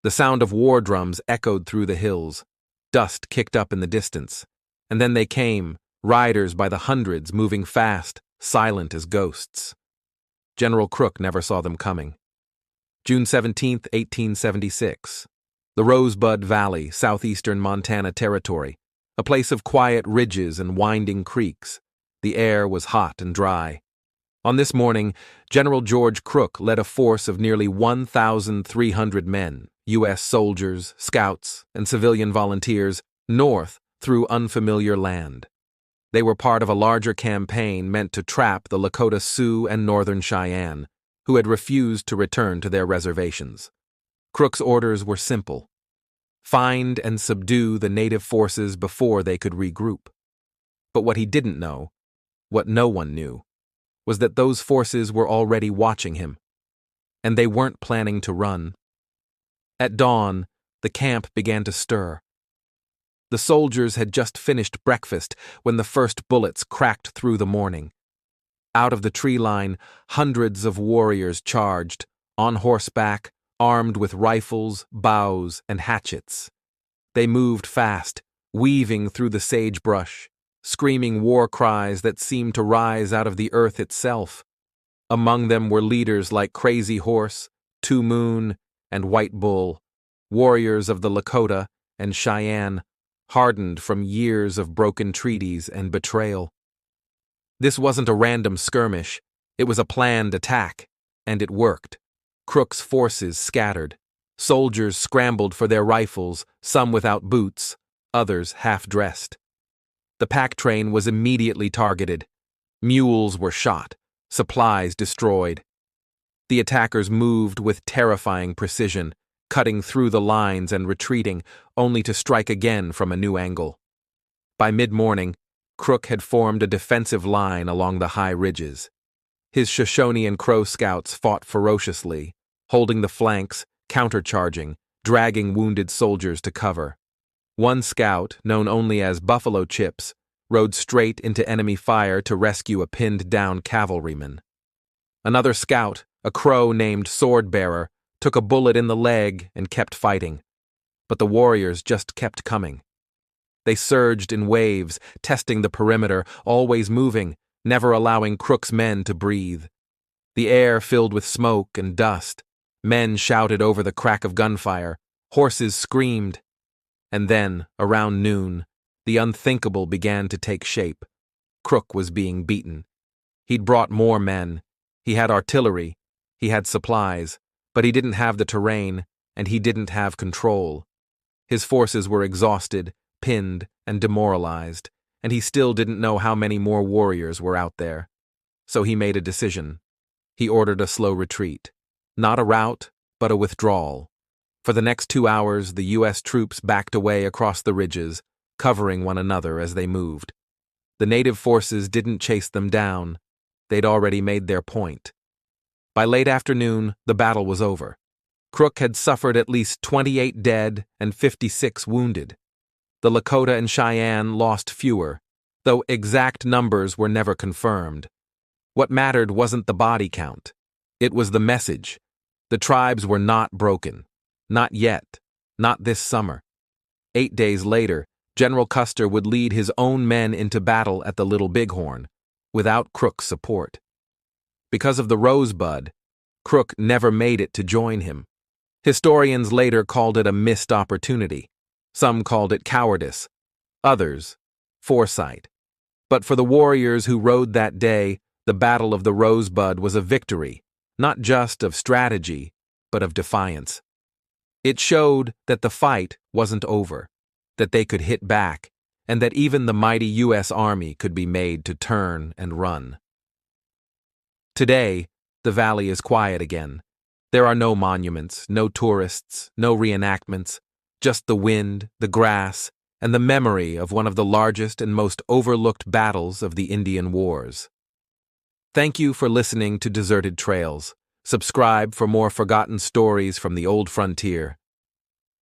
The sound of war drums echoed through the hills. Dust kicked up in the distance. And then they came, riders by the hundreds, moving fast, silent as ghosts. General Crook never saw them coming. June 17, 1876. The Rosebud Valley, southeastern Montana Territory, a place of quiet ridges and winding creeks. The air was hot and dry. On this morning, General George Crook led a force of nearly 1,300 men, U.S. soldiers, scouts, and civilian volunteers, north through unfamiliar land. They were part of a larger campaign meant to trap the Lakota Sioux and Northern Cheyenne, who had refused to return to their reservations. Crook's orders were simple: find and subdue the native forces before they could regroup. But what he didn't know, what no one knew, was that those forces were already watching him, and they weren't planning to run. At dawn, the camp began to stir. The soldiers had just finished breakfast when the first bullets cracked through the morning. Out of the tree line, hundreds of warriors charged, on horseback, armed with rifles, bows, and hatchets. They moved fast, weaving through the sagebrush, screaming war cries that seemed to rise out of the earth itself. Among them were leaders like Crazy Horse, Two Moon, and White Bull, warriors of the Lakota and Cheyenne, hardened from years of broken treaties and betrayal. This wasn't a random skirmish, it was a planned attack, and it worked. Crook's forces scattered. Soldiers scrambled for their rifles, some without boots, others half-dressed. The pack train was immediately targeted. Mules were shot, supplies destroyed. The attackers moved with terrifying precision, cutting through the lines and retreating, only to strike again from a new angle. By mid-morning, Crook had formed a defensive line along the high ridges. His Shoshone and Crow scouts fought ferociously, holding the flanks, countercharging, dragging wounded soldiers to cover. One scout, known only as Buffalo Chips, rode straight into enemy fire to rescue a pinned-down cavalryman. Another scout, a Crow named Swordbearer, took a bullet in the leg and kept fighting. But the warriors just kept coming. They surged in waves, testing the perimeter, always moving, never allowing Crook's men to breathe. The air filled with smoke and dust. Men shouted over the crack of gunfire. Horses screamed. And then, around noon, the unthinkable began to take shape. Crook was being beaten. He'd brought more men. He had artillery. He had supplies. But he didn't have the terrain, and he didn't have control. His forces were exhausted, pinned, and demoralized, and he still didn't know how many more warriors were out there. So he made a decision. He ordered a slow retreat. Not a rout, but a withdrawal. For the next 2 hours, the U.S. troops backed away across the ridges, covering one another as they moved. The native forces didn't chase them down. They'd already made their point. By late afternoon, the battle was over. Crook had suffered at least 28 dead and 56 wounded. The Lakota and Cheyenne lost fewer, though exact numbers were never confirmed. What mattered wasn't the body count. It was the message. The tribes were not broken. Not yet. Not this summer. 8 days later, General Custer would lead his own men into battle at the Little Bighorn, without Crook's support. Because of the Rosebud, Crook never made it to join him. Historians later called it a missed opportunity. Some called it cowardice. Others, foresight. But for the warriors who rode that day, the Battle of the Rosebud was a victory, not just of strategy, but of defiance. It showed that the fight wasn't over, that they could hit back, and that even the mighty U.S. Army could be made to turn and run. Today, the valley is quiet again. There are no monuments, no tourists, no reenactments, just the wind, the grass, and the memory of one of the largest and most overlooked battles of the Indian Wars. Thank you for listening to Deserted Trails. Subscribe for more forgotten stories from the old frontier.